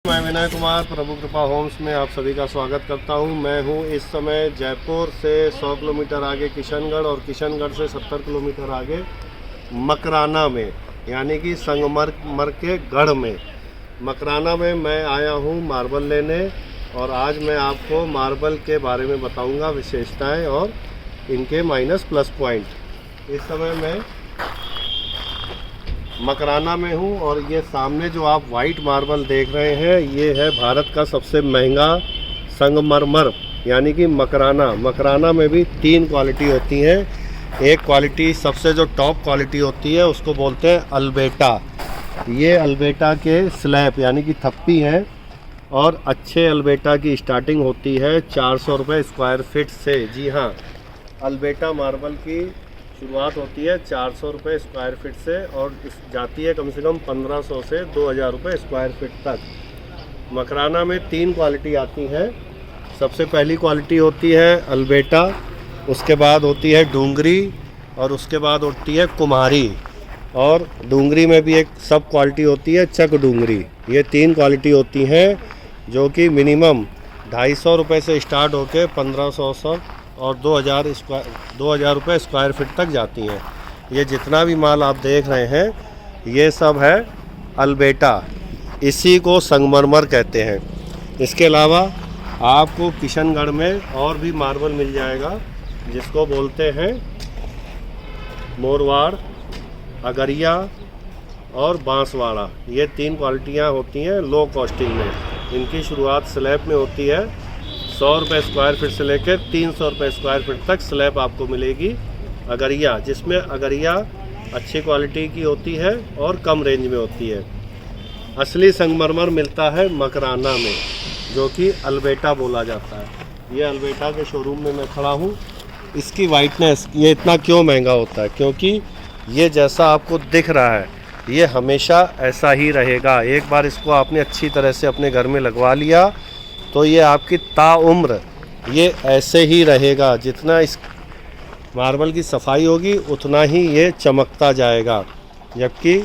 मैं विनय कुमार प्रभु कृपा होम्स में आप सभी का स्वागत करता हूं। मैं हूं इस समय जयपुर से 100 किलोमीटर आगे किशनगढ़ और किशनगढ़ से 70 किलोमीटर आगे मकराना में, यानी कि संगमरमर के गढ़ में। मकराना में मैं आया हूं मार्बल लेने और आज मैं आपको मार्बल के बारे में बताऊंगा, विशेषताएं और इनके माइनस प्लस पॉइंट। इस समय मैं मकराना में हूँ और ये सामने जो आप वाइट मार्बल देख रहे हैं ये है भारत का सबसे महंगा संगमरमर, यानी कि मकराना। मकराना में भी 3 क्वालिटी होती हैं। एक क्वालिटी सबसे जो टॉप क्वालिटी होती है उसको बोलते हैं अल्बेटा। ये अल्बेटा के स्लैब यानी कि थप्पी हैं और अच्छे अल्बेटा की स्टार्टिंग होती है 400 रुपये स्क्वायर फिट से। जी हाँ, अल्बेटा मार्बल की शुरुआत होती है 400 रुपये स्क्वायर फिट से और जाती है कम से कम 1500 से 2000 रुपये स्क्वायर फिट तक। मकराना में 3 क्वालिटी आती हैं। सबसे पहली क्वालिटी होती है अल्बेटा, उसके बाद होती है डूंगरी और उसके बाद होती है कुम्हारी, और डूंगरी में भी एक सब क्वालिटी होती है चक डूंगरी। ये 3 क्वालिटी होती हैं जो कि मिनिमम 250 रुपये से स्टार्ट होकर 1500 और 2000 रुपये स्क्वायर फिट तक जाती हैं। ये जितना भी माल आप देख रहे हैं ये सब है अल्बेटा, इसी को संगमरमर कहते हैं। इसके अलावा आपको किशनगढ़ में और भी मार्बल मिल जाएगा जिसको बोलते हैं मोरवाड़, अगरिया और बांसवाड़ा। ये 3 क्वालिटियाँ होती हैं लो कॉस्टिंग में। इनकी शुरुआत स्लैब में होती है 100 रुपये स्क्वायर फिट से लेकर 300 रुपये स्क्वायर फिट तक स्लैब आपको मिलेगी। अगरिया, जिसमें अगरिया अच्छी क्वालिटी की होती है और कम रेंज में होती है। असली संगमरमर मिलता है मकराना में, जो कि अल्बेटा बोला जाता है। ये अल्बेटा के शोरूम में मैं खड़ा हूँ। इसकी वाइटनेस, ये इतना क्यों महंगा होता है? क्योंकि ये जैसा आपको दिख रहा है ये हमेशा ऐसा ही रहेगा। एक बार इसको आपने अच्छी तरह से अपने घर में लगवा लिया तो ये आपकी ताउम्र ये ऐसे ही रहेगा। जितना इस मार्बल की सफाई होगी उतना ही ये चमकता जाएगा। जबकि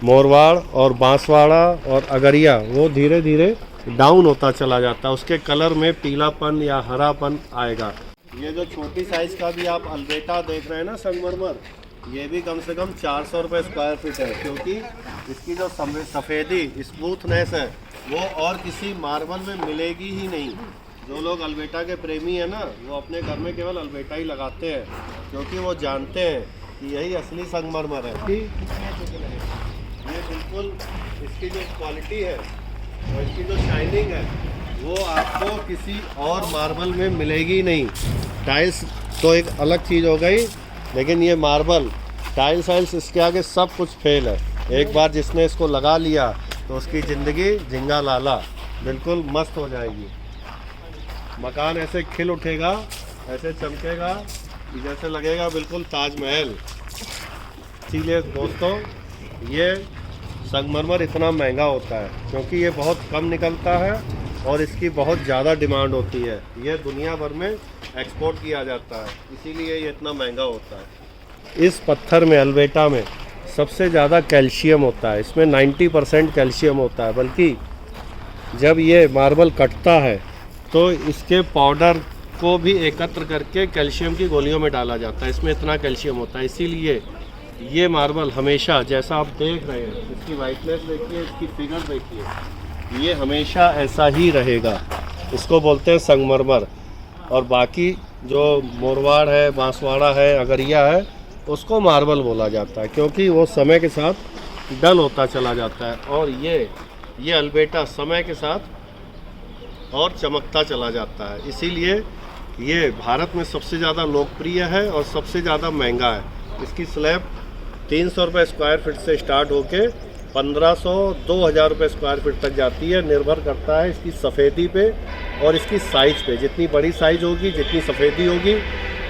मोरवाड़ और बांसवाड़ा और अगरिया वो धीरे धीरे डाउन होता चला जाता है, उसके कलर में पीलापन या हरापन आएगा। ये जो छोटी साइज़ का भी आप अल्बेटा देख रहे हैं ना संगमरमर, ये भी कम से कम 400 रुपये स्क्वायर फिट है, क्योंकि इसकी जो सफ़ेदी स्मूथनेस है वो और किसी मार्बल में मिलेगी ही नहीं। जो लोग अल्बेटा के प्रेमी हैं ना वो अपने घर में केवल अल्बेटा ही लगाते हैं, क्योंकि वो जानते हैं कि यही असली संगमरमर है। ये बिल्कुल इसकी जो क्वालिटी है और इसकी जो शाइनिंग है वो आपको किसी और मार्बल में मिलेगी नहीं। टाइल्स तो एक अलग चीज़ हो गई, लेकिन ये मार्बल टाइल्स वाइल्स इसके आगे सब कुछ फेल है। एक बार जिसने इसको लगा लिया तो उसकी ज़िंदगी झिंगा लाला बिल्कुल मस्त हो जाएगी। मकान ऐसे खिल उठेगा, ऐसे चमकेगा कि जैसे लगेगा बिल्कुल ताजमहल। इसीलिए दोस्तों ये संगमरमर इतना महंगा होता है क्योंकि ये बहुत कम निकलता है और इसकी बहुत ज़्यादा डिमांड होती है। ये दुनिया भर में एक्सपोर्ट किया जाता है, इसीलिए ये इतना महंगा होता है। इस पत्थर में, अल्बेटा में सबसे ज़्यादा कैल्शियम होता है। इसमें 90% कैल्शियम होता है। बल्कि जब ये मार्बल कटता है तो इसके पाउडर को भी एकत्र करके कैल्शियम की गोलियों में डाला जाता है। इसमें इतना कैल्शियम होता है, इसीलिए ये मार्बल हमेशा, जैसा आप देख रहे हैं, इसकी वाइटनेस देखिए, इसकी फिगर देखिए, ये हमेशा ऐसा ही रहेगा। इसको बोलते हैं संगमरमर। और बाकी जो मोरवाड़ है, बांसवाड़ा है, अगरिया है, उसको मार्बल बोला जाता है, क्योंकि वो समय के साथ डल होता चला जाता है। और ये अल्बेटा समय के साथ और चमकता चला जाता है। इसीलिए ये भारत में सबसे ज़्यादा लोकप्रिय है और सबसे ज़्यादा महंगा है। इसकी स्लैब 300 रुपये स्क्वायर फिट से स्टार्ट होके 1500-2000 रुपये स्क्वायर फिट तक जाती है। निर्भर करता है इसकी सफ़ेदी पे और इसकी साइज़ पे। जितनी बड़ी साइज़ होगी, जितनी सफ़ेदी होगी,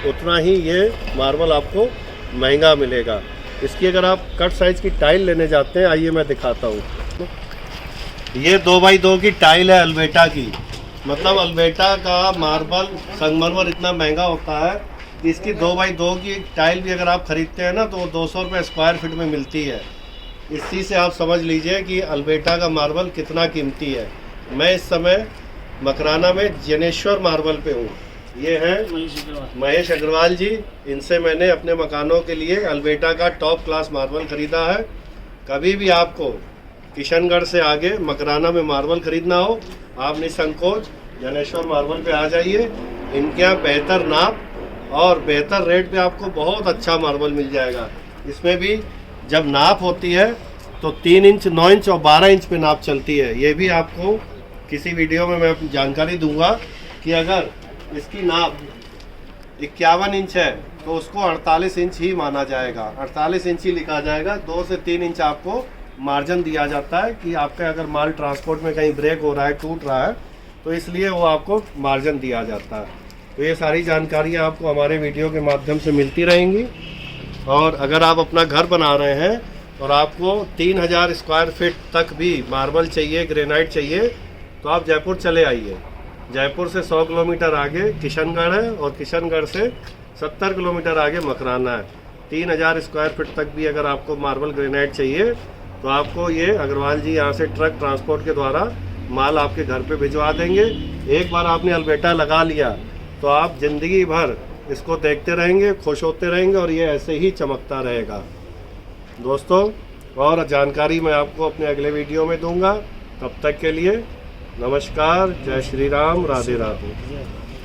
उतना ही ये मार्बल आपको महंगा मिलेगा। इसकी अगर आप कट साइज़ की टाइल लेने जाते हैं, आइए मैं दिखाता हूँ। ये 2x2 की टाइल है अल्बेटा की। मतलब अल्बेटा का मार्बल संगमरमर इतना महंगा होता है कि इसकी 2x2 की टाइल भी अगर आप ख़रीदते हैं ना तो वो 200 रुपये स्क्वायर फिट में मिलती है। इसी से आप समझ लीजिए कि अल्बेटा का मार्बल कितना कीमती है। मैं इस समय मकराना में जनेश्वर मार्बल पे हूँ। ये हैं महेश अग्रवाल जी। इनसे मैंने अपने मकानों के लिए अल्बेटा का टॉप क्लास मार्बल ख़रीदा है। कभी भी आपको किशनगढ़ से आगे मकराना में मार्बल ख़रीदना हो, आप निसंकोच जनेश्वर मार्बल पे आ जाइए। इनके यहाँ बेहतर नाप और बेहतर रेट पे आपको बहुत अच्छा मार्बल मिल जाएगा। इसमें भी जब नाप होती है तो 3 इंच, 9 इंच और 12 इंच पे नाप चलती है। ये भी आपको किसी वीडियो में मैं जानकारी दूंगा कि अगर इसकी नाप 51 इंच है तो उसको 48 इंच ही माना जाएगा, 48 इंच ही लिखा जाएगा। 2 से 3 इंच आपको मार्जिन दिया जाता है कि आपका अगर माल ट्रांसपोर्ट में कहीं ब्रेक हो रहा है, टूट रहा है, तो इसलिए वो आपको मार्जिन दिया जाता है। तो ये सारी जानकारियाँ आपको हमारे वीडियो के माध्यम से मिलती रहेंगी। और अगर आप अपना घर बना रहे हैं और आपको 3000 स्क्वायर फीट तक भी मार्बल चाहिए, ग्रेनाइट चाहिए, तो आप जयपुर चले आइए। जयपुर से 100 किलोमीटर आगे किशनगढ़ है और किशनगढ़ से 70 किलोमीटर आगे मकराना है। 3000 स्क्वायर फीट तक भी अगर आपको मार्बल ग्रेनाइट चाहिए तो आपको ये अग्रवाल जी यहाँ से ट्रक ट्रांसपोर्ट के द्वारा माल आपके घर पे भिजवा देंगे। एक बार आपने अल्बेटा लगा लिया तो आप ज़िंदगी भर इसको देखते रहेंगे, खुश होते रहेंगे और ये ऐसे ही चमकता रहेगा। दोस्तों, और जानकारी मैं आपको अपने अगले वीडियो में दूंगा। तब तक के लिए नमस्कार, जय श्री राम, राधे राधे।